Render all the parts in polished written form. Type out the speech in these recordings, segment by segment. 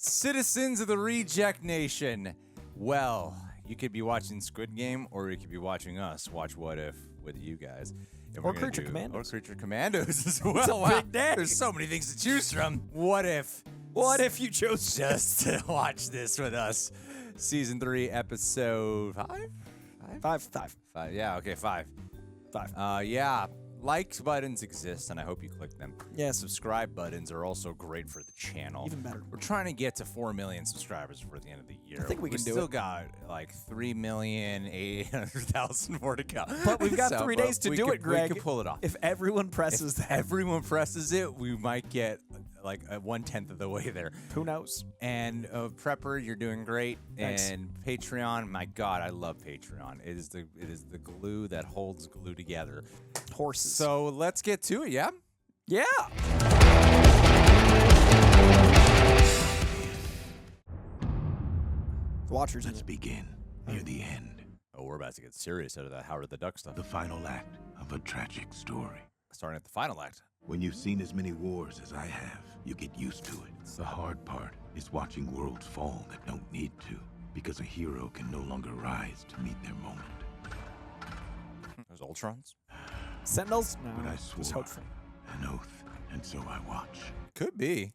Citizens of the Reject Nation. Well, you could be watching Squid Game, or you could be watching us watch What If with you guys. And Or Creature Commandos. Or Creature Commandos as well. It's a Wow. big day. There's so many things to choose from. What if you chose just to watch this with us? Season 3, episode 5? 5. Yeah, okay, 5. Yeah. Like buttons exist, and I hope you click them. Yes. Subscribe buttons are also great for the channel. Even better. We're trying to get to 4 million subscribers before the end of the year. I think we can do still it. got like 3,800,000 more to go. But we've got 3 days to do it, Greg. We can pull it off. If everyone presses that. Everyone presses it, we might get like 1/10 of the way there. Who knows? And Prepper, you're doing great. Thanks. And Patreon, my God, I love Patreon. It is the glue that holds glue together. Horses. So let's get to it, yeah? Yeah. Watchers. Let's begin near the end. Oh, we're about to get serious out of that Howard the Duck stuff. The final act of a tragic story. Starting at the final act. When you've seen as many wars as I have, you get used to it. The hard part is watching worlds fall that don't need to, because a hero can no longer rise to meet their moment. Those Ultrons? Sentinels? No. But I Just swore hopeful. an oath, and so I watch. Could be.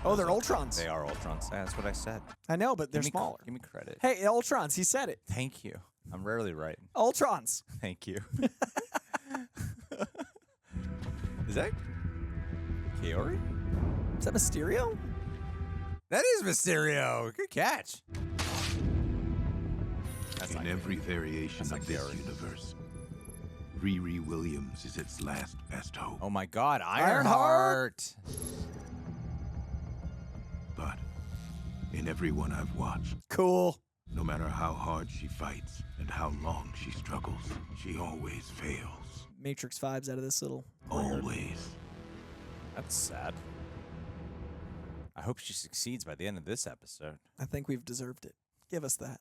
Oh, they're Ultrons. They are Ultrons. That's what I said. I know, but they're Give me- smaller. Give me credit. Hey, Ultrons. He said it. Thank you. I'm rarely right. Ultrons. Thank you. Is that Kaori? Is that Mysterio? That is Mysterio. Good catch. That's In not every variation That's of not this Gary. universe, Riri Williams is its last best hope. Oh my God, Ironheart. Ironheart. But in every one I've watched, Cool. no matter how hard she fights and how long she struggles, she always fails. Matrix vibes out of this little. Always. That's sad. I hope she succeeds by the end of this episode. I think we've deserved it. Give us that.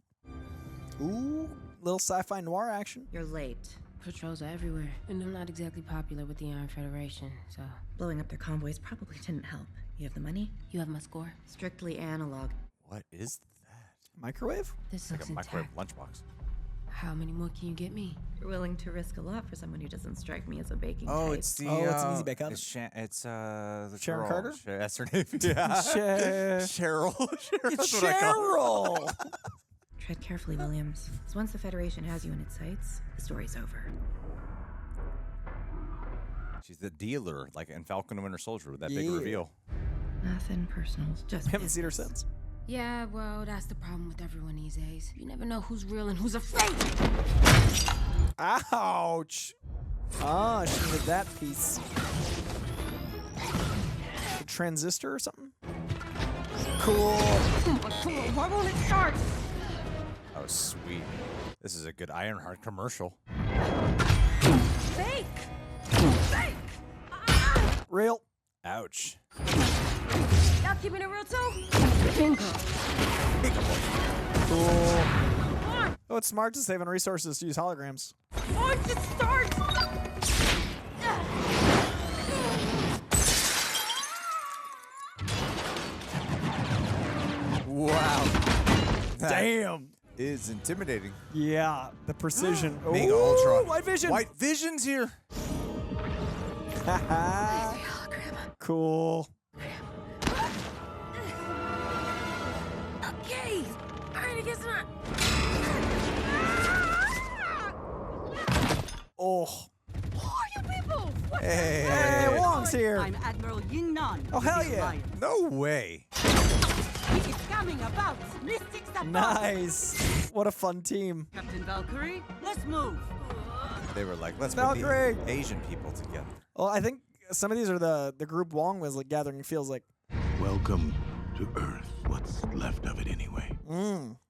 Ooh, little sci-fi noir action. You're late. Patrols are everywhere, and I'm not exactly popular with the Iron Federation, so Blowing up their convoys probably didn't help. You have the money? you have my score. Strictly analog. What is that? Microwave? This Like looks a microwave intact. lunchbox. How many more can you get me? You're willing to risk a lot for someone who doesn't strike me as a baking Oh, type. it's the. Oh, it's an easy bake oven. It's the Sharon girl. Carter? That's her name. Yeah. Cheryl. It's That's what I call her. Cheryl. Tread carefully, Williams. 'Cause once the Federation has you in its sights, the story's over. She's the dealer, like in Falcon and Winter Soldier, with that big Yeah. reveal. Nothing personal, just I haven't seen her business. since. Yeah, well, that's the problem with everyone these days. You never know who's real and who's a fake. Ouch. Ah, she needed that piece. A transistor or something? Cool. Come on, why won't it start? Oh, sweet. This is a good Ironheart commercial. Fake! Fake! Real. Ouch. Y'all keeping it real too? Bingo. Cool. Oh, it's smart to save on resources to use holograms. Once it starts! Wow. That Damn. is intimidating. Yeah, the precision. Big Ooh, Ultron. White vision. White Vision's here. Haha. Cool. Okay. Alright, I guess not. Oh. Who are you people? What? Hey. Hey, Wong's here. I'm Admiral Ying Nan. Oh, hell with the yeah. Alliance. No way. He is coming about. Mystics above. Nice. What a fun team. Captain Valkyrie, let's move. They were like, let's Valkyrie. put the Asian people together. Well, I think some of these are the group Wong was like gathering. It feels like. Welcome to Earth. What's left of it anyway?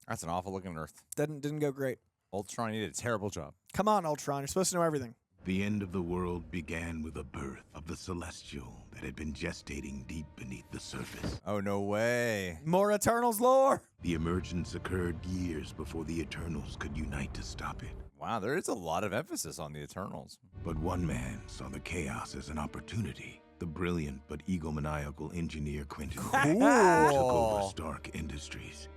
That's an awful looking Earth. Didn't go great. Ultron did a terrible job. Come on, Ultron. You're supposed to know everything. The end of the world began with the birth of the Celestial that had been gestating deep beneath the surface. Oh, no way. More Eternals lore. The emergence occurred years before the Eternals could unite to stop it. Wow, there is a lot of emphasis on the Eternals. But one man saw the chaos as an opportunity. The brilliant but egomaniacal engineer Quentin Cool. took over Stark Industries.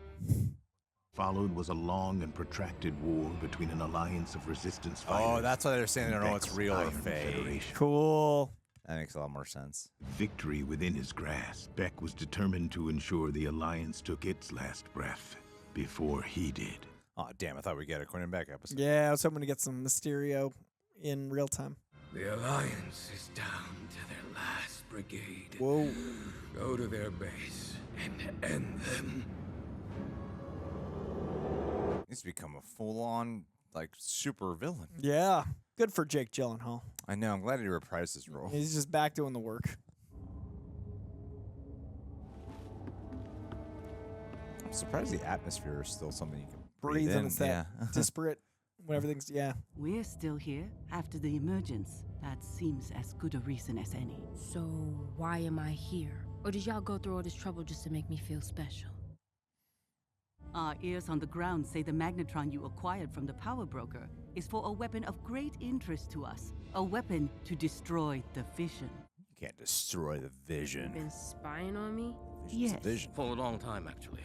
Followed was a long and protracted war between an alliance of resistance fighters. Oh, that's why they're saying they don't know what's Beck's real or Iron fake. Federation. Cool. That makes a lot more sense. Victory within his grasp, Beck was determined to ensure the alliance took its last breath before he did. Oh, damn, I thought we'd get a Quentin Beck episode. Yeah, I was hoping to get some Mysterio in real time. The Alliance is down to their last brigade. Whoa. Go to their base and end them. He's become a full-on, like, super villain. Yeah. Good for Jake Gyllenhaal. I know, I'm glad he reprised his role. He's just back doing the work. I'm surprised the atmosphere is still something you can Breathe in. and it's that Yeah. disparate when everything's, yeah. We're still here after the emergence. That seems as good a reason as any. So why am I here? Or did y'all go through all this trouble just to make me feel special? Our ears on the ground say the magnetron you acquired from the power broker is for a weapon of great interest to us. A weapon to destroy the Vision. You can't destroy the Vision. Been spying on me? Vision's Yes. a vision. For a long time, actually.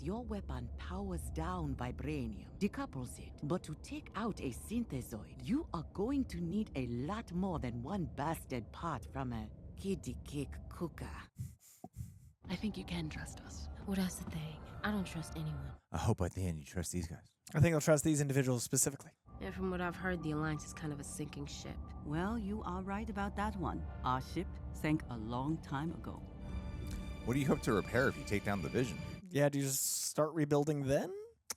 Your weapon powers down vibranium, decouples it. But to take out a synthezoid, you are going to need a lot more than one bastard part from a kiddie cake cooker. I think you can trust us. Well, that's the thing. I don't trust anyone. I hope at the end you trust these guys. I think I'll trust these individuals specifically. And from what I've heard, the Alliance is kind of a sinking ship. Well, you are right about that one. Our ship sank a long time ago. What do you hope to repair if you take down the Vision? Yeah, do you just start rebuilding then?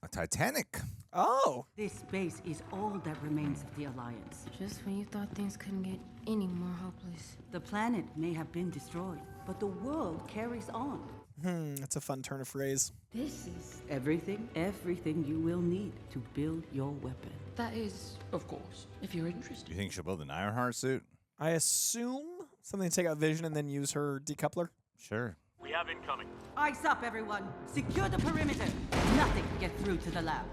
A Titanic. Oh. This space is all that remains of the Alliance. Just when you thought things couldn't get any more hopeless. The planet may have been destroyed, but the world carries on. That's a fun turn of phrase. This is everything you will need to build your weapon. That is, of course, if you're interested. Do you think she'll build an Ironheart suit? I assume something to take out Vision and then use her decoupler. Sure. We have incoming. Eyes up, everyone! Secure the perimeter! Nothing can get through to the lab.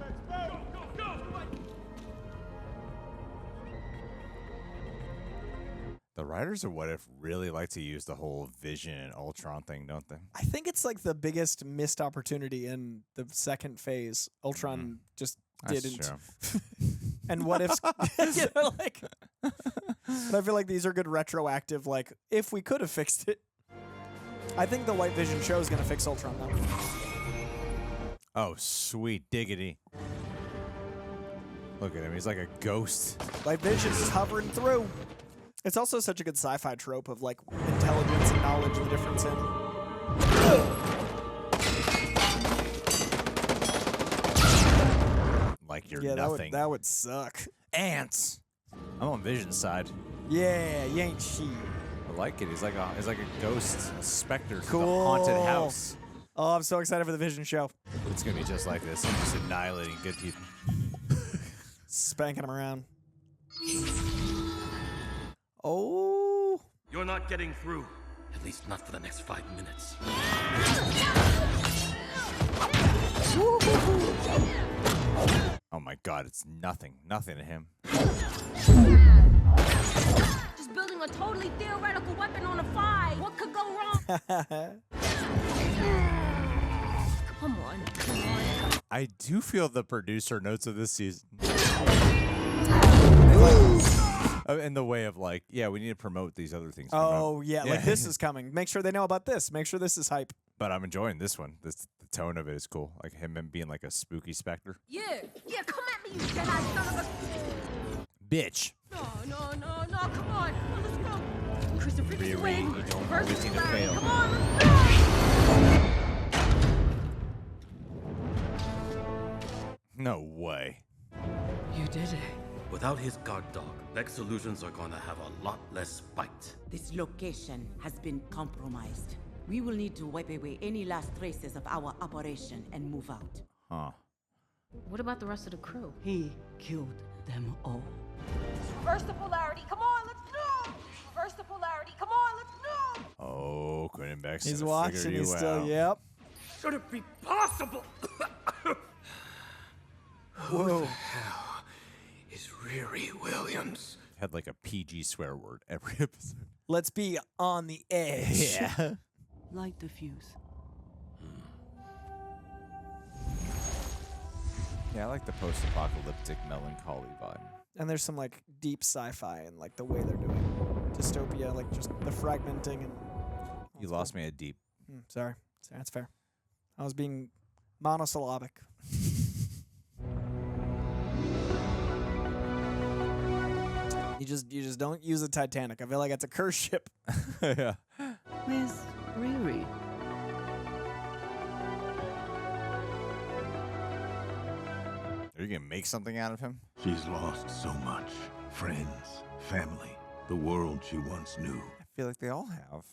The writers of What If really like to use the whole Vision and Ultron thing, don't they? I think it's like the biggest missed opportunity in the second phase. Ultron just That's didn't. true. And what if, you know, like, but I feel like these are good retroactive, like, if we could have fixed it. I think the White Vision show is going to fix Ultron, though. Oh, sweet diggity. Look at him. He's like a ghost. White Vision's just hovering through. It's also such a good sci-fi trope of, like, intelligence and knowledge and the difference in. Like you're Yeah, nothing. that would suck. Ants. I'm on Vision's side. Yeah, you ain't she. I like it. He's like a ghost, a specter, Cool. the haunted house. Oh, I'm so excited for the Vision show. It's gonna be just like this. I'm just annihilating good people. Spanking them around. Oh. You're not getting through. At least not for the next 5 minutes. Oh my god, it's nothing. Nothing to him. Just building a totally theoretical weapon on a 5. What could go wrong? Come on. I do feel the producer notes of this season. In the way of like, yeah, we need to promote these other things. Oh, yeah, like this is coming. Make sure they know about this. Make sure this is hype. But I'm enjoying this one. The tone of it is cool. Like him being like a spooky specter. Yeah, come at me, you Jedi son of a... Bitch. No, come on. Let's go. Christopher, Riri, win. you don't First always need to Larry, fail. come on, let's go. No way. You did it. Without his guard dog, Beck's solutions are gonna have a lot less fight. This location has been compromised. We will need to wipe away any last traces of our operation and move out. Huh. What about the rest of the crew? He killed them all. Reverse the polarity. Come on, let's go. Reverse the polarity. Come on, let's go. Oh, Quentin Beck's He's gonna watching. figure He's you still, out. yep. Should it be possible? Whoa. Is Riri Williams. Had like a PG swear word every episode. Let's be on the edge. Yeah. Light the fuse. Yeah, I like the post-apocalyptic melancholy vibe. And there's some like deep sci-fi and like the way they're doing dystopia, like just the fragmenting and. You lost me at deep. Sorry, that's fair. I was being monosyllabic. You just don't use the Titanic. I feel like it's a curse ship. Yeah. Where's Riri? Are you gonna make something out of him? She's lost so much. Friends, family, the world she once knew. I feel like they all have.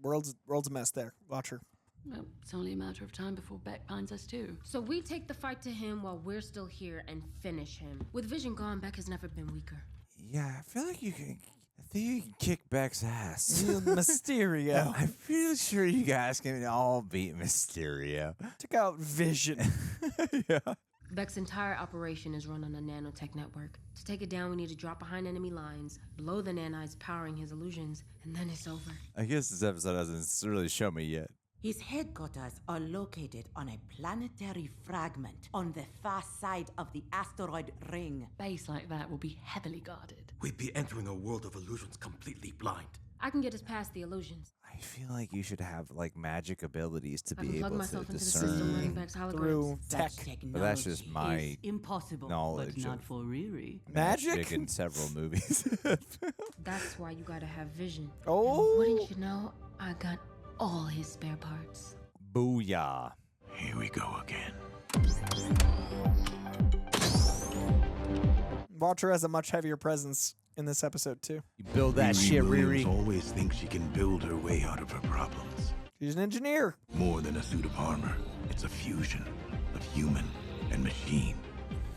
World's a mess there. Watch her. Well, it's only a matter of time before Beck finds us too. So we take the fight to him while we're still here and finish him. With Vision gone, Beck has never been weaker. Yeah, I feel like you can. I think you can kick Beck's ass. Mysterio. I'm pretty sure you guys can all beat Mysterio. Took out Vision. Yeah. Beck's entire operation is run on a nanotech network. To take it down, we need to drop behind enemy lines, blow the nanites powering his illusions, and then it's over. I guess this episode doesn't really show me yet. His headquarters are located on a planetary fragment on the far side of the asteroid ring. Base like that will be heavily guarded. We'd be entering a world of illusions completely blind. I can get us past the illusions. I feel like you should have like magic abilities to I be can plug able myself to into the system running discern. Beck's holograms. Through tech. But that's just my Is impossible, knowledge but not of for Riri. Magic? in several movies. That's why you gotta have Vision. Oh. And wouldn't you know, I got all his spare parts. Booyah. Here we go again. Watcher has a much heavier presence in this episode too. You build that shit, Williams Riri. always thinks she can build her way out of her problems. She's an engineer. More than a suit of armor, it's a fusion of human and machine,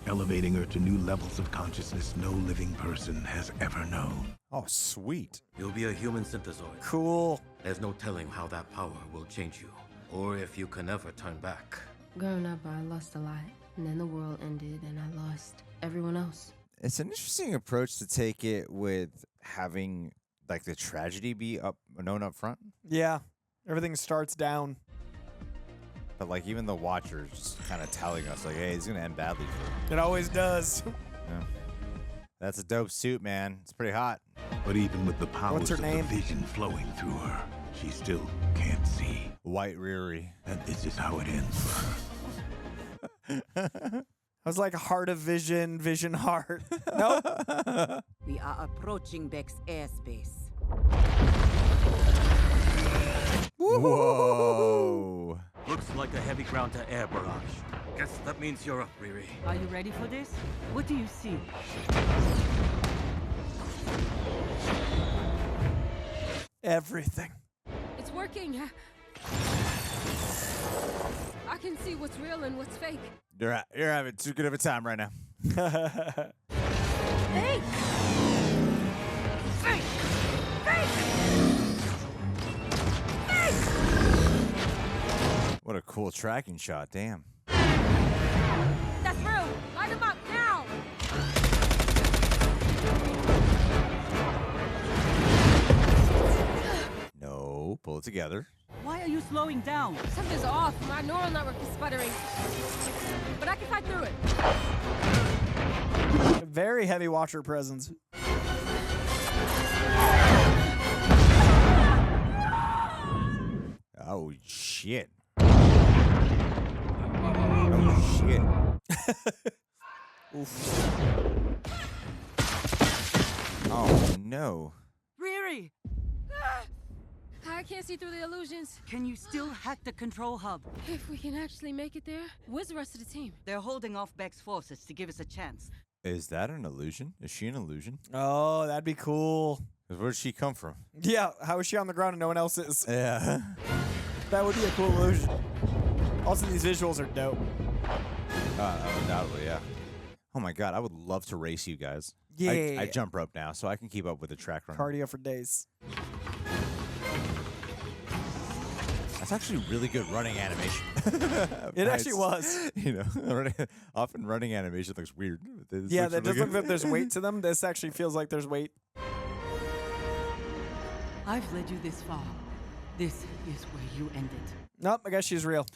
elevating her to new levels of consciousness no living person has ever known. Oh, sweet. You'll be a human synthezoid. Cool. There's no telling how that power will change you, or if you can ever turn back. Growing up, I lost a lot. And then the world ended, and I lost everyone else. It's an interesting approach to take it with having like the tragedy be known up front. Yeah. Everything starts down. But like even the Watcher's just kind of telling us like, hey, it's gonna end badly for him. It always does. Yeah. That's a dope suit, man. It's pretty hot. But even with the powers What's her of name? the vision flowing through her, she still can't see. White Riri. And this is how it ends for her. I was like Heart of Vision, Vision Heart. Nope. We are approaching Beck's airspace. Whoa. Looks like a heavy ground-to-air barrage. Guess that means you're up, Riri. Are you ready for this? What do you see? Everything. It's working. I can see what's real and what's fake. You're having too good of a time right now. Fake! Fake! Fake! Fake! What a cool tracking shot, damn. That's real! Light him up now! No, pull it together. Why are you slowing down? Something's off. My neural network is sputtering. But I can fight through it. Very heavy Watcher presence. Oh shit. Oh shit. Oof. Oh no. Riri! I can't see through the illusions. Can you still hack the control hub? If we can actually make it there, where's the rest of the team? They're holding off Beck's forces to give us a chance. Is that an illusion? Is she an illusion? Oh, that'd be cool. 'Cause where'd she come from? Yeah, how is she on the ground and no one else is? Yeah. That would be a cool illusion. Also, these visuals are dope. Undoubtedly, yeah. Oh my god, I would love to race you guys. Yeah. I jump rope now, so I can keep up with the track run. Cardio for days. That's actually really good running animation. It actually was. You know, often running animation looks weird. This Yeah, looks that really doesn't look good. like there's weight to them. This actually feels like there's weight. I've led you this far. This is where you end it. Nope, I guess she's real.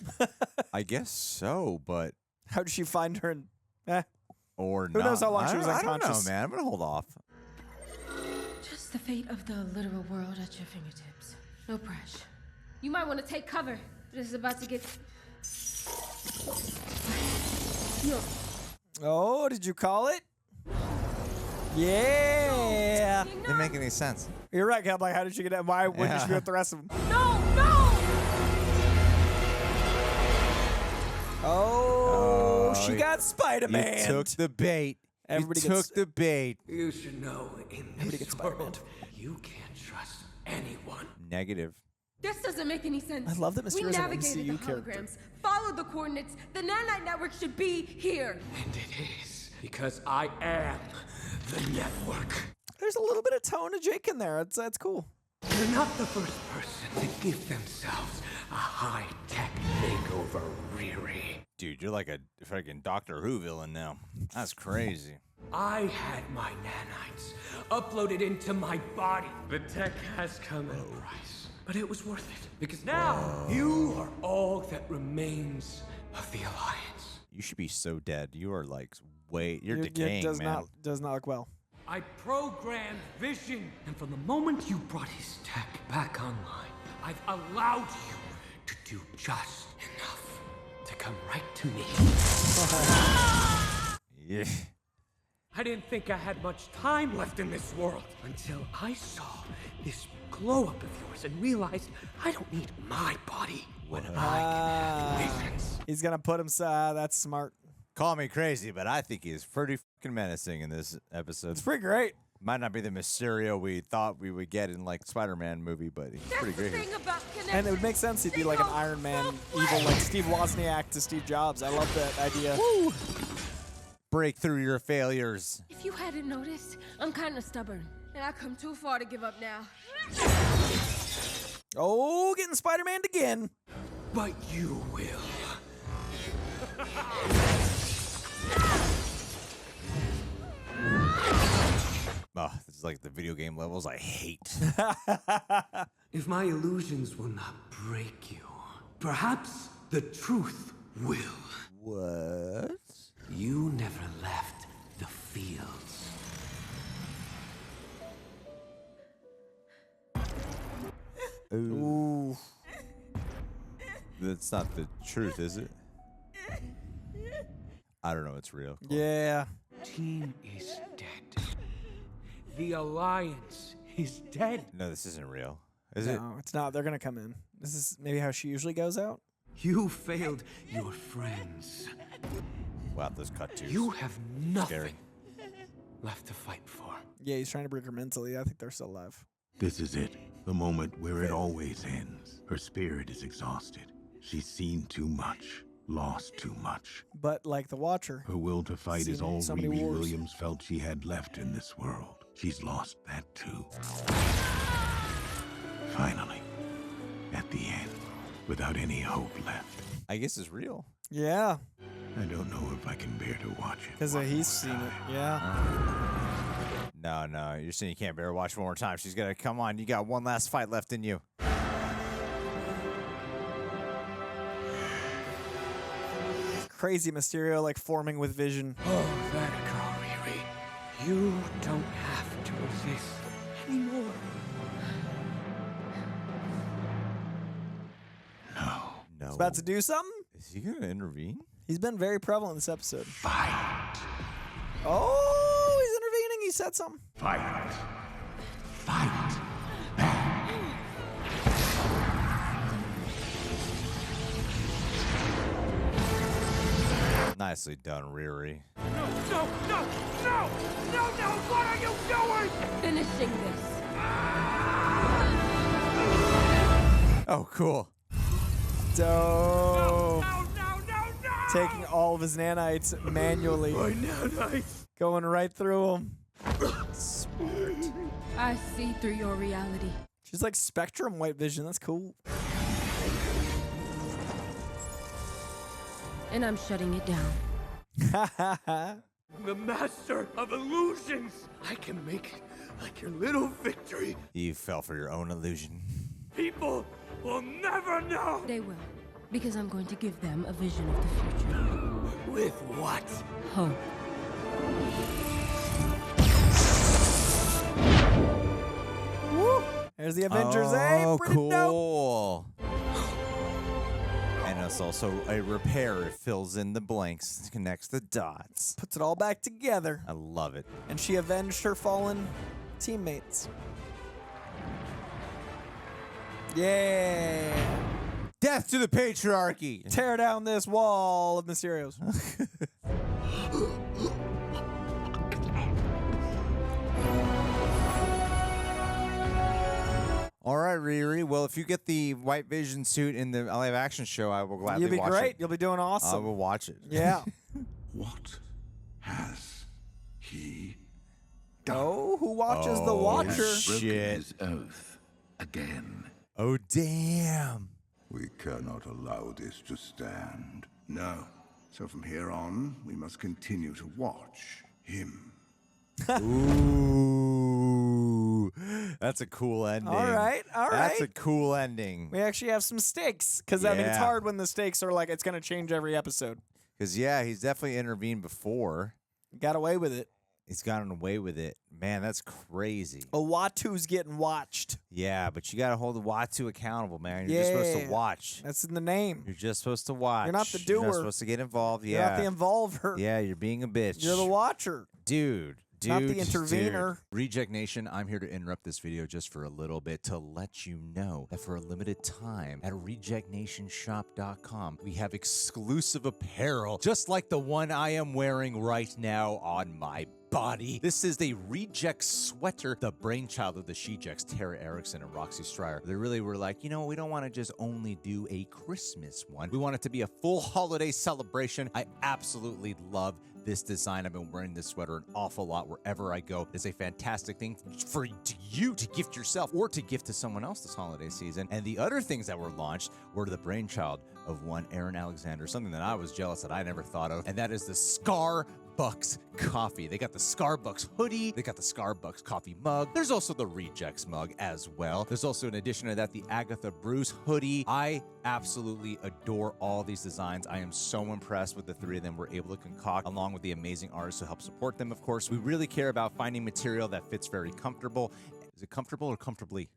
I guess so, but How did she find her? or Who not. knows how long she was I don't unconscious? know, man. I'm gonna hold off. Just the fate of the literal world at your fingertips. No pressure. You might want to take cover. This is about to get... No. Oh, did you call it? Yeah. Didn't make any sense. You're right, Cal. Like, how did she get out? Why wouldn't she be with the rest of them? No, no! Oh, she got You Spider-Man. took the bait. Everybody you gets- took the bait. You should know, in Everybody this gets Spider-Man. world, you can't trust anyone. Negative. This doesn't make any sense. I love that We Mysterio's an navigated MCU the character. holograms, followed the coordinates. The nanite network should be here. And it is because I am the network. There's a little bit of tone of Jake in there. That's cool. You're not the first person to give themselves a high-tech makeover, Riri. Dude, you're like a freaking Doctor Who villain now. That's crazy. I had my nanites uploaded into my body. The tech has come at a price, but it was worth it because now you are all that remains of the Alliance. You should be so dead. You are like you're decaying, does man. does not look well. I programmed Vision, and from the moment you brought his tech back online, I've allowed you to do just enough to come right to me. Yeah. I didn't think I had much time left in this world until I saw this glow up of yours and realized I don't need my body when I can have Vision's. He's gonna put him. That's smart. Call me crazy, but I think he's pretty fucking menacing in this episode. It's pretty great. Might not be the Mysterio we thought we would get in like Spider-Man movie, but he's pretty great. here. And it would make sense he'd be like an Iron Man, evil like Steve Wozniak to Steve Jobs. I love that idea. Woo! Break through your failures. If you hadn't noticed, I'm kind of stubborn. And I come too far to give up now. Oh, getting Spider-Man again. But you will. Oh, this is like the video game levels I hate. If my illusions will not break you, perhaps the truth will. What? You never left the fields. Ooh. That's not the truth, is it? I don't know. It's real. Yeah. Team is dead. The Alliance is dead. No, this isn't real. Is it? No, it's not. They're gonna come in. This is maybe how she usually goes out. You failed your friends. Wow, those cut twos. You have nothing Scary. left to fight for. Yeah, he's trying to break her mentally. I think they're still alive. This is it. The moment where it always ends. Her spirit is exhausted. She's seen too much. Lost too much. But like the Watcher, Her will to fight Seen is all so many Riri wars. Williams felt she had left in this world. She's lost that too. Finally, at the end, without any hope left. I guess it's real. yeah, I don't know if I can bear to watch it. because he's seen it. Yeah. No, you're saying you can't bear to watch one more time. She's gonna come on. You got one last fight left in you. Crazy Mysterio like forming with Vision. Oh, let it go, Riri. You don't have to resist anymore. No. He's about to do something. Is he gonna intervene? He's been very prevalent in this episode. Fight! Oh, he's intervening. He said something. Fight! Fight! Nicely done, Riri. No, what are you doing? Finishing this. Oh, cool. Dope. Taking all of his nanites manually. My nanites. Going right through them. Smart. I see through your reality. She's like Spectrum White Vision. That's cool. And I'm shutting it down. The master of illusions. I can make like your little victory. You fell for your own illusion. People will never know. They will, because I'm going to give them a vision of the future. With what? Hope. Woo! There's the Avengers, Pretty cool. And it's also a repair. It fills in the blanks, connects the dots. Puts it all back together. I love it. And she avenged her fallen teammates. Yeah. Death to the patriarchy. Tear down this wall of Mysterios. All right, Riri. Well, if you get the White Vision suit in the live action show, I will gladly watch it. You'll be great. You'll be doing awesome. I will watch it. Yeah. What has he Oh, who watches the Watcher? broken his oath again? Oh, damn. We cannot allow this to stand. No. So from here on, we must continue to watch him. Ooh. That's a cool ending. All right. That's a cool ending. We actually have some stakes, because I mean, it's Yeah. hard when the stakes are like, it's going to change every episode. Because, yeah, he's definitely intervened before. Got away with it. He's gotten away with it. Man, that's crazy. Watu's getting watched. Yeah, but you got to hold the Watu accountable, man. You're just supposed to watch. That's in the name. You're just supposed to watch. You're not the You're doer. not supposed to get involved. You're not the involver. Yeah, you're being a bitch. You're the watcher. Dude. Not the intervener. Dude. Reject Nation, I'm here to interrupt this video just for a little bit to let you know that for a limited time at rejectnationshop.com, we have exclusive apparel, just like the one I am wearing right now on my body. This is the Reject sweater, the brainchild of the She-Jecks, Tara Erickson and Roxy Stryer. They really were like, you know, we don't want to just only do a Christmas one. We want it to be a full holiday celebration. I absolutely love this design. I've been wearing this sweater an awful lot wherever I go. It's a fantastic thing for you to gift yourself or to gift to someone else this holiday season. And the other things that were launched were the brainchild of one Aaron Alexander, something that I was jealous that I never thought of, and that is the Starbucks coffee. They got the Starbucks hoodie. They got the Starbucks coffee mug. There's also the Rejects mug as well. There's also, in addition to that, the Agatha Bruce hoodie. I absolutely adore all these designs. I am so impressed with the three of them we're able to concoct, along with the amazing artists who help support them, of course. We really care about finding material that fits very comfortable. Is it comfortable or comfortably?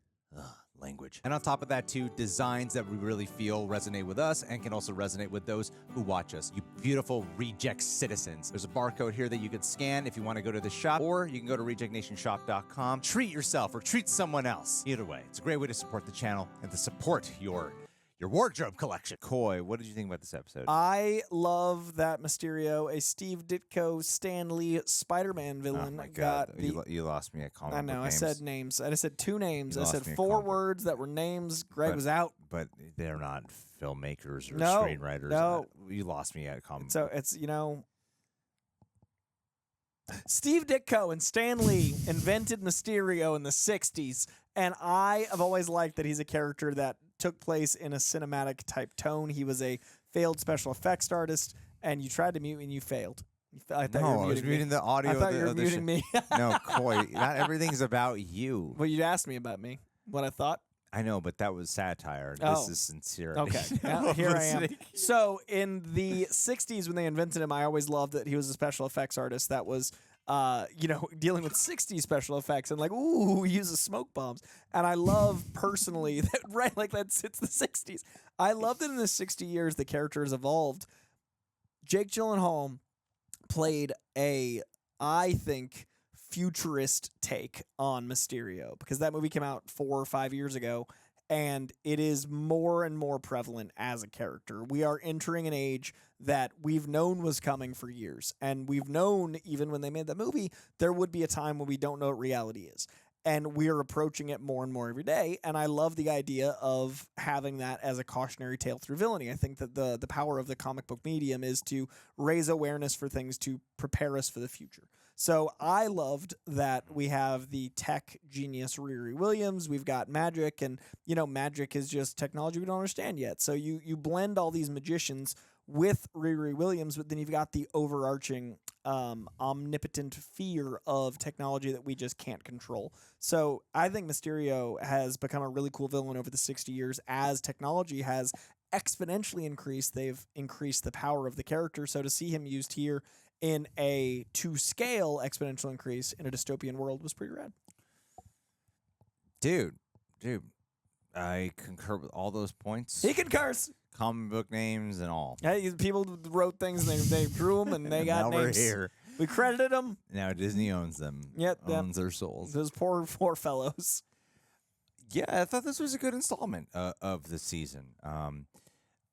Language. And on top of that, too, designs that we really feel resonate with us and can also resonate with those who watch us. You beautiful Reject citizens. There's a barcode here that you could scan if you want to go to the shop, or you can go to rejectnationshop.com. Treat yourself or treat someone else. Either way, it's a great way to support the channel and to support your wardrobe collection. Coy, what did you think about this episode? I love that Mysterio, a Steve Ditko, Stan Lee Spider-Man villain, got the... You lost me at calling I know, I said names. I said two names. You I said lost me at 4 calling. words that were names. Greg was out. But they're not filmmakers or No, screenwriters. no. You lost me at calling. So it's, you know... Steve Ditko and Stan Lee invented Mysterio in the 60s, and I have always liked that he's a character that took place in a cinematic type tone. He was a failed special effects artist, and you tried to mute me and you failed. I thought you were I was muting muting me. the audio. I thought you were muting me. No, Coy, not everything's about you. Well, you asked me about me, what I thought. I know, but that was satire. Oh. This is sincere. Okay, now, here I am. So in the 60s when they invented him, I always loved that he was a special effects artist that was dealing with 60s special effects and like, ooh, he uses smoke bombs. And I love personally that, right, like it's the 60s. I love that in the 60 years the character has evolved. Jake Gyllenhaal played I think, futurist take on Mysterio, because that movie came out 4 or 5 years ago, and it is more and more prevalent as a character. We are entering an age that we've known was coming for years, and we've known even when they made that movie, there would be a time when we don't know what reality is. And we are approaching it more and more every day, and I love the idea of having that as a cautionary tale through villainy. I think that the power of the comic book medium is to raise awareness for things to prepare us for the future. So I loved that we have the tech genius Riri Williams. We've got magic, and magic is just technology we don't understand yet. So you blend all these magicians with Riri Williams, but then you've got the overarching omnipotent fear of technology that we just can't control. So I think Mysterio has become a really cool villain over the 60 years as technology has exponentially increased. They've increased the power of the character. So to see him used here in a to scale exponential increase in a dystopian world was pretty rad. Dude, I concur with all those points. He concurs. Comic book names and all. Hey, people wrote things and they drew them and they got now names. We're here. We credited them. Now Disney owns them. Yep, owns their souls. Those poor fellows. Yeah, I thought this was a good installment of the season.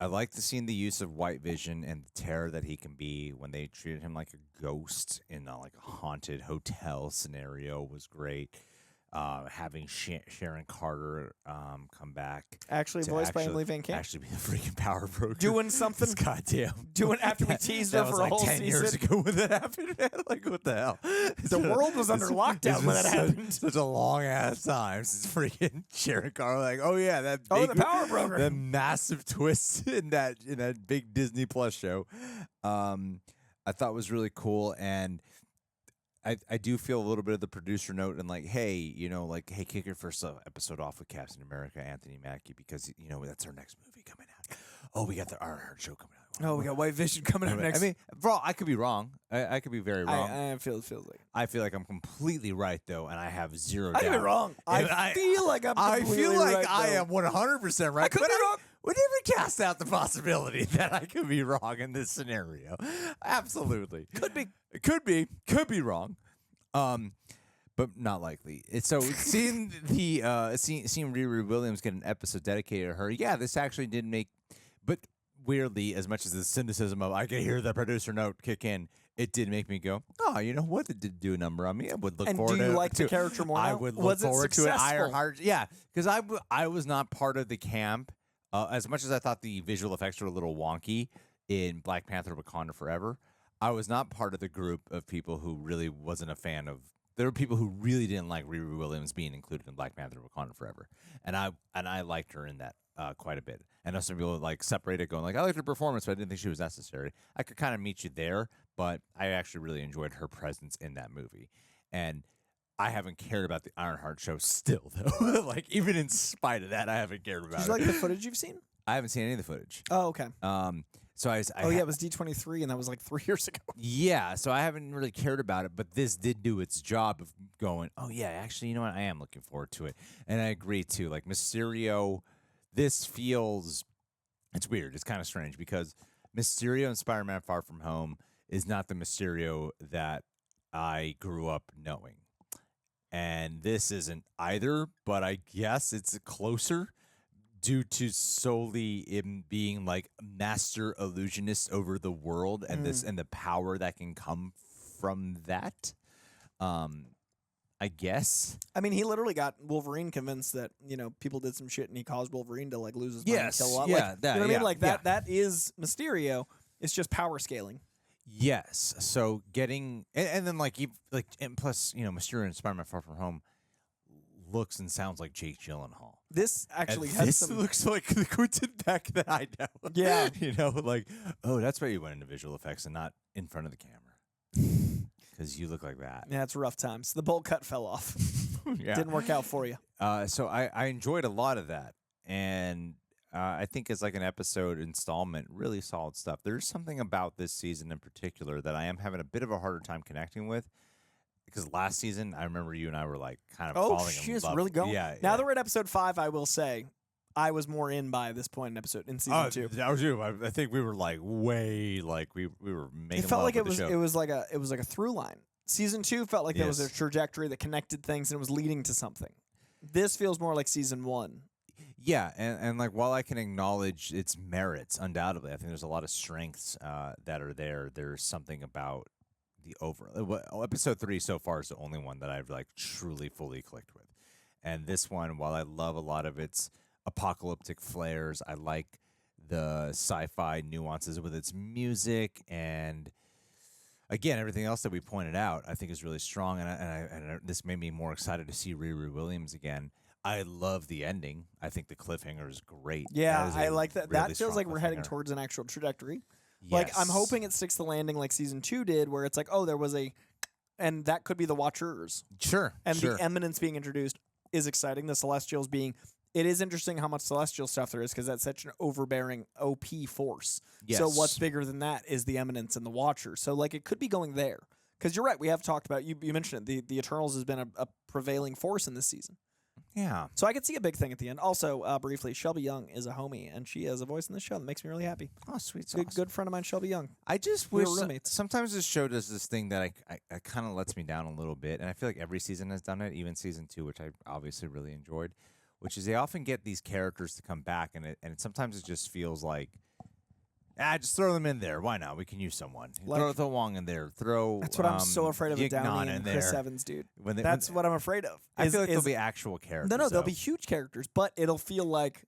I like the seeing the use of White Vision and the terror that he can be when they treated him like a ghost in like a haunted hotel scenario was great. Having Sharon Carter come back, actually voiced by Emily Van Camp, actually be the freaking power broker, doing something. Goddamn, doing after we teased her for a whole 10 years season. ago when that happened. Like what the hell? The world was under lockdown when that happened. Such a long ass time since freaking Sharon Carter. Like, oh yeah, that big, the power broker, the massive twist in that big Disney Plus show. I thought was really cool and. I do feel a little bit of the producer note and like, hey, hey, kick your first episode off with Captain America, Anthony Mackie, because, that's our next movie coming out. Oh, we got the Ironheart show coming out. Oh, we got White Vision coming out next. I mean, bro, I could be wrong. I could be very wrong. I feels like. I feel like I'm completely right, though, and I have zero doubt. I could be wrong. I feel like I'm completely right, I feel like though. I am 100% right. I could be wrong. We never cast out the possibility that I could be wrong in this scenario. Absolutely. Could be wrong. But not likely. So seeing seeing Riri Williams get an episode dedicated to her, yeah, this actually did make. But weirdly, as much as the cynicism of I can hear the producer note kick in, it did make me go, oh, you know what? It did do a number on me. I would look forward to it. And do you like the character more now? I would look forward to it. Ironheart, yeah, because I was not part of the camp. As much as I thought the visual effects were a little wonky in Black Panther: Wakanda Forever, I was not part of the group of people who really wasn't a fan of. There were people who really didn't like Riri Williams being included in Black Panther: Wakanda Forever, and I liked her in that quite a bit. I know some people like separated, going like, I liked her performance, but I didn't think she was necessary. I could kind of meet you there, but I actually really enjoyed her presence in that movie, and I haven't cared about the Ironheart show still though. Like even in spite of that, I haven't cared about it. Did you like the footage you've seen? I haven't seen any of the footage. Oh, okay. So it was D23, and that was like 3 years ago. Yeah, so I haven't really cared about it, but this did do its job of going, oh yeah, actually, you know what? I am looking forward to it, and I agree too. Like Mysterio, this feels, it's weird. It's kind of strange because Mysterio in Spider-Man: Far From Home is not the Mysterio that I grew up knowing, and this isn't either. But I guess it's closer. Due to solely him being like master illusionist over the world and this and the power that can come from that, I guess. I mean, he literally got Wolverine convinced that people did some shit and he caused Wolverine to like lose his mind and kill a lot. Yeah, like, you know what I mean? Like that. That is Mysterio. It's just power scaling. Yes. So getting and then and plus Mysterio in Spider-Man: Far From Home looks and sounds like Jake Gyllenhaal. This actually and has this some. looks like the Quentin Beck that I know. Yeah, like, oh, that's why you went into visual effects and not in front of the camera, because you look like that. Yeah, it's rough times. The bowl cut fell off. Yeah. Didn't work out for you. So I enjoyed a lot of that, and I think as like an episode installment, really solid stuff. There's something about this season in particular that I am having a bit of a harder time connecting with. Because last season, I remember you and I were like kind of falling in love. She is really going. Yeah. Now that we're at episode 5, I will say, I was more in by this point in season 2. That was you. I think we were like way like we were making. It felt love like with the show. it was like a through line. Season 2 felt like there was a trajectory that connected things and it was leading to something. This feels more like season 1. Yeah, and like while I can acknowledge its merits, undoubtedly, I think there's a lot of strengths that are there. There's something about the episode 3 so far is the only one that I've like truly fully clicked with, and this one, while I love a lot of its apocalyptic flares, I like the sci-fi nuances with its music, and again, everything else that we pointed out, I think is really strong, and this made me more excited to see Riri Williams again. I love the ending. I think the cliffhanger is great. Yeah, I like that. That feels like we're heading cliffhanger. towards an actual trajectory. Like, I'm hoping it sticks the landing like season 2 did, where it's like, oh, there was and that could be the Watchers. Sure. And the Eminence being introduced is exciting. The Celestials being, it is interesting how much Celestial stuff there is because that's such an overbearing OP force. Yes. So what's bigger than that is the Eminence and the Watchers. So like it could be going there. Because you're right, we have talked about, you mentioned it, the Eternals has been a prevailing force in this season. Yeah. So I could see a big thing at the end. Also, briefly, Shelby Young is a homie, and she has a voice in the show that makes me really happy. Oh, sweet sauce. Good friend of mine, Shelby Young. I just We wish were roommates. sometimes this show does this thing that I kind of lets me down a little bit, and I feel like every season has done it, even season 2, which I obviously really enjoyed, which is they often get these characters to come back, and sometimes it just feels like, just throw them in there. Why not? We can use someone. Like- throw Wong in there. Throw. That's what I'm so afraid of Ying with Downey Nan and in Chris there. Evans, dude. When That's what I'm afraid of. I feel like they'll be actual characters. No, they'll though. be huge characters, but it'll feel like,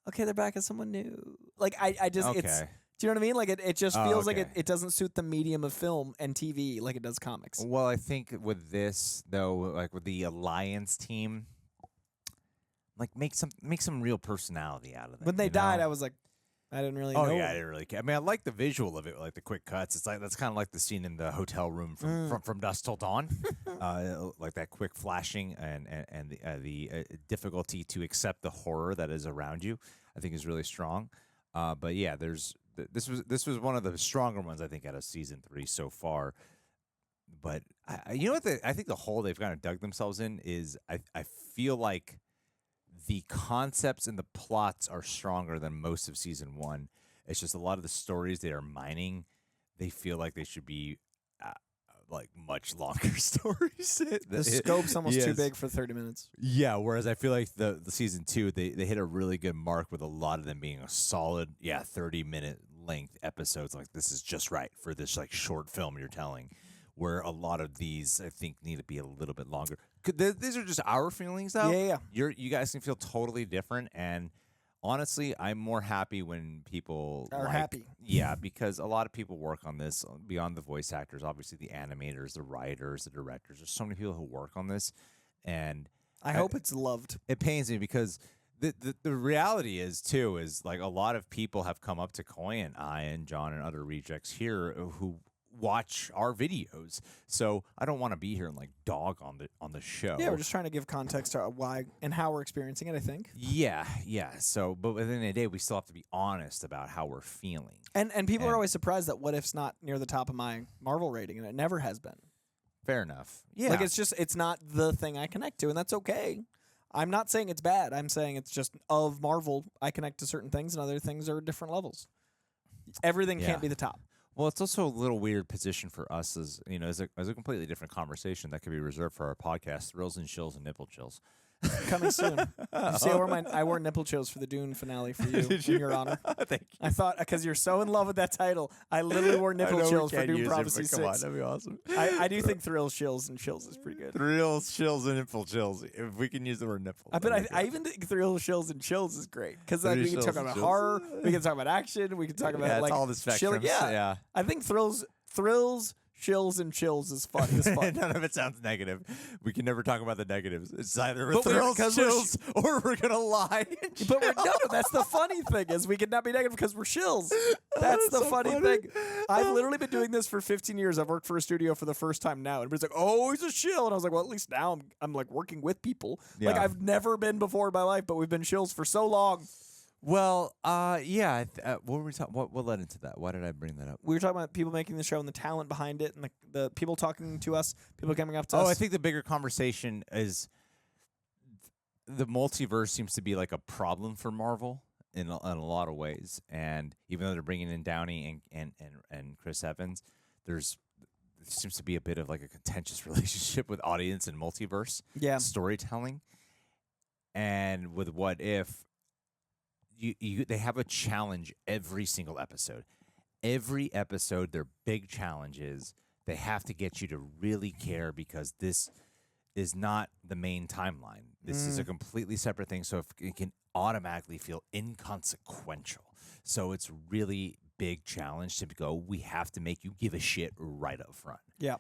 okay, they're back as someone new. Like, I just, Okay. it's, do you know what I mean? Like, it just feels like okay. it doesn't suit the medium of film and TV like it does comics. Well, I think with this though, like with the Alliance team, like make some real personality out of them. When they you died, know? I was like, I didn't really Oh know. yeah, I didn't really care. I mean, I like the visual of it, like the quick cuts. It's like that's kind of like the scene in the hotel room from Dusk Till Dawn, like that quick flashing and the difficulty to accept the horror that is around you. I think is really strong. But yeah, this was one of the stronger ones I think out of season 3 so far. But you know what? I think the hole they've kind of dug themselves in is I feel like the concepts and the plots are stronger than most of season 1. It's just a lot of the stories they are mining, they feel like they should be like much longer stories. The scope's almost too big for 30 minutes. Yeah, whereas I feel like the season 2, they hit a really good mark with a lot of them being a solid, 30-minute length episodes. Like, this is just right for this like short film you're telling. Where a lot of these, I think, need to be a little bit longer. These are just our feelings, though. Yeah. You guys can feel totally different, and honestly, I'm more happy when people Are happy. Yeah, because a lot of people work on this beyond the voice actors, obviously the animators, the writers, the directors. There's so many people who work on this, and I hope it's loved. It pains me because the reality is too is like a lot of people have come up to Coy and I and John and other rejects here who watch our videos, so I don't want to be here and like dog on the show. Yeah, we're just trying to give context to why and how we're experiencing it, I think. Yeah. So, but at the end of the day, we still have to be honest about how we're feeling. And people are always surprised that What If's not near the top of my Marvel rating, and it never has been. Fair enough. Yeah. Like, it's not the thing I connect to, and that's okay. I'm not saying it's bad. I'm saying it's just of Marvel, I connect to certain things, and other things are different levels. Everything can't be the top. Well, it's also a little weird position for us as a completely different conversation that could be reserved for our podcast, Thrills and Chills and Nipple Chills. Coming soon. Did you see I wore nipple chills for the Dune finale for you, in your honor. Thank you. I thought, because you're so in love with that title, I literally wore nipple chills for Dune Prophecy 6. Come on, that'd be awesome. I do think Thrills, Chills, and Chills is pretty good. Thrills, Chills, and Nipple Chills. If we can use the word nipple. I even think Thrills, Chills, and Chills is great. Because we can talk about horror, we can talk about action, we can talk about it's all the spectrums. Yeah. I think Thrills, Chills, and Chills is fun. It's fun. None of it sounds negative. We can never talk about the negatives. It's either But thrills, because chills, or we're gonna lie. But no, that's the funny thing is we can not be negative because we're shills. That's the so funny funny. thing. I've literally been doing this for 15 years. I've worked for a studio for the first time now. And everybody's like, oh, he's a shill. And I was like, well, at least now I'm like working with people. Like Yeah. I've never been before in my life, but we've been shills for so long. Well, yeah. What were we talking? What led into that? Why did I bring that up? We were talking about people making the show and the talent behind it and the people talking to us, people coming up to us. Oh, I think the bigger conversation is the multiverse seems to be like a problem for Marvel in a lot of ways. And even though they're bringing in Downey and Chris Evans, there seems to be a bit of like a contentious relationship with audience and multiverse storytelling. And with What If, they have a challenge every single episode. Every episode, their big challenge is they have to get you to really care because this is not the main timeline. This is a completely separate thing, so it can automatically feel inconsequential. So it's really big challenge to go, we have to make you give a shit right up front. Yeah.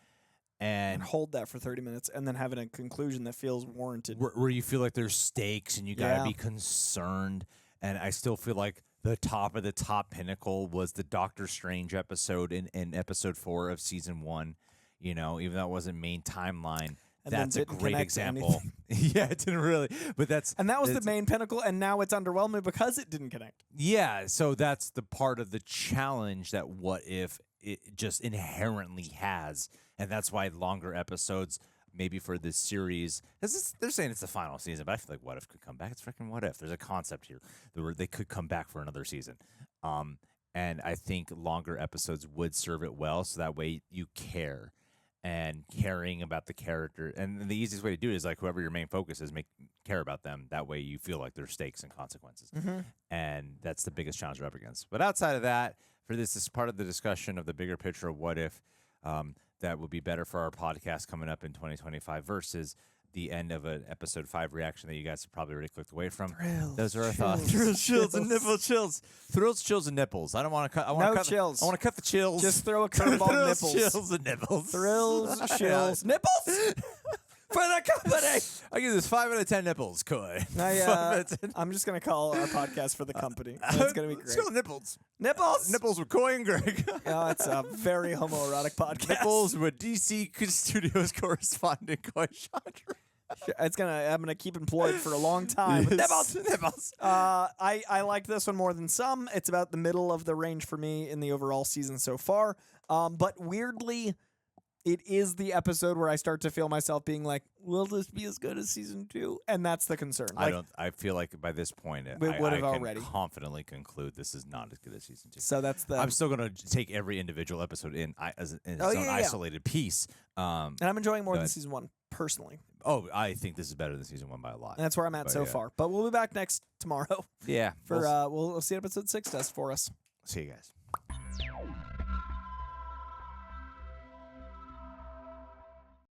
And hold that for 30 minutes and then having a conclusion that feels warranted. Where you feel like there's stakes and you got to be concerned. and I still feel like the top of the top pinnacle was the Doctor Strange episode in episode 4 of season 1. You know, even though it wasn't main timeline, And that's a then didn't great connect example. Yeah, it didn't really, but that was the main pinnacle, and now it's underwhelming because it didn't connect. Yeah, so that's the part of the challenge that What If it just inherently has, and that's why longer episodes maybe for this series, because they're saying it's the final season, but I feel like What If could come back. It's freaking What If. There's a concept here where they could come back for another season. And I think longer episodes would serve it well, so that way you care. And caring about the character, and the easiest way to do it is like whoever your main focus is, care about them. That way you feel like there's stakes and consequences, and that's the biggest challenge we're up against. But outside of that, for this is part of the discussion of the bigger picture of What If that would be better for our podcast coming up in 2025 versus the end of an episode 5 reaction that you guys have probably already clicked away from. Those are our thoughts. Thrills, chills, and nipple chills. Thrills, chills, and nipples. I don't want to cut. I want to cut chills. I want to cut the chills. Just throw a curveball. Nipples. Chills, and nipples. Thrills, chills, nipples. For the company. I give this 5 out of 10 nipples, Coy. I'm just gonna call our podcast For the Company. It's gonna be great. Let's go nipples. Nipples. Nipples with Coy and Greg. Oh, it's a very homoerotic podcast. Nipples with DC Studios Correspondent Coy Jandreau. I'm gonna keep employed for a long time. Nipples. Nipples. I liked this one more than some. It's about the middle of the range for me in the overall season so far. But weirdly, it is the episode where I start to feel myself being like, will this be as good as season 2? And that's the concern. Like, I feel like by this point, I already can confidently conclude this is not as good as season 2. So that's the. I'm still going to take every individual episode in its own isolated piece. And I'm enjoying more than season 1 personally. Oh, I think this is better than season 1 by a lot. And that's where I'm at so far. But we'll be back tomorrow. Yeah. For we'll see what episode 6 does for us. See you guys.